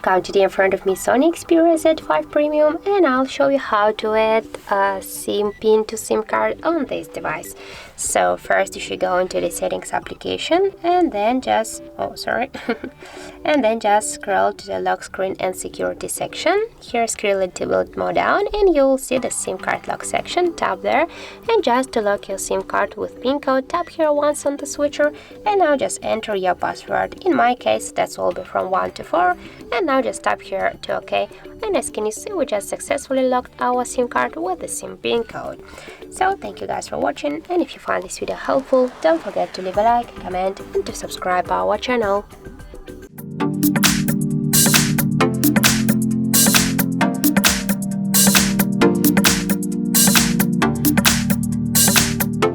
today in front of me Sony Xperia Z5 Premium, and I'll show you how to add a SIM pin to SIM card on this device. So first you should go into the settings application and then just and then just scroll to the lock screen and security section. Here scroll a little bit more down and you'll see the SIM card lock section. Tap there, and just to lock your SIM card with PIN code, tap here once on the switcher, and now just enter your password. In my case that will be from 1 to 4, and now just tap here to OK, and as can you see, we just successfully locked our SIM card with the SIM PIN code. So thank you guys for watching, and if you find this video helpful, don't forget to leave a like, comment and to subscribe our channel.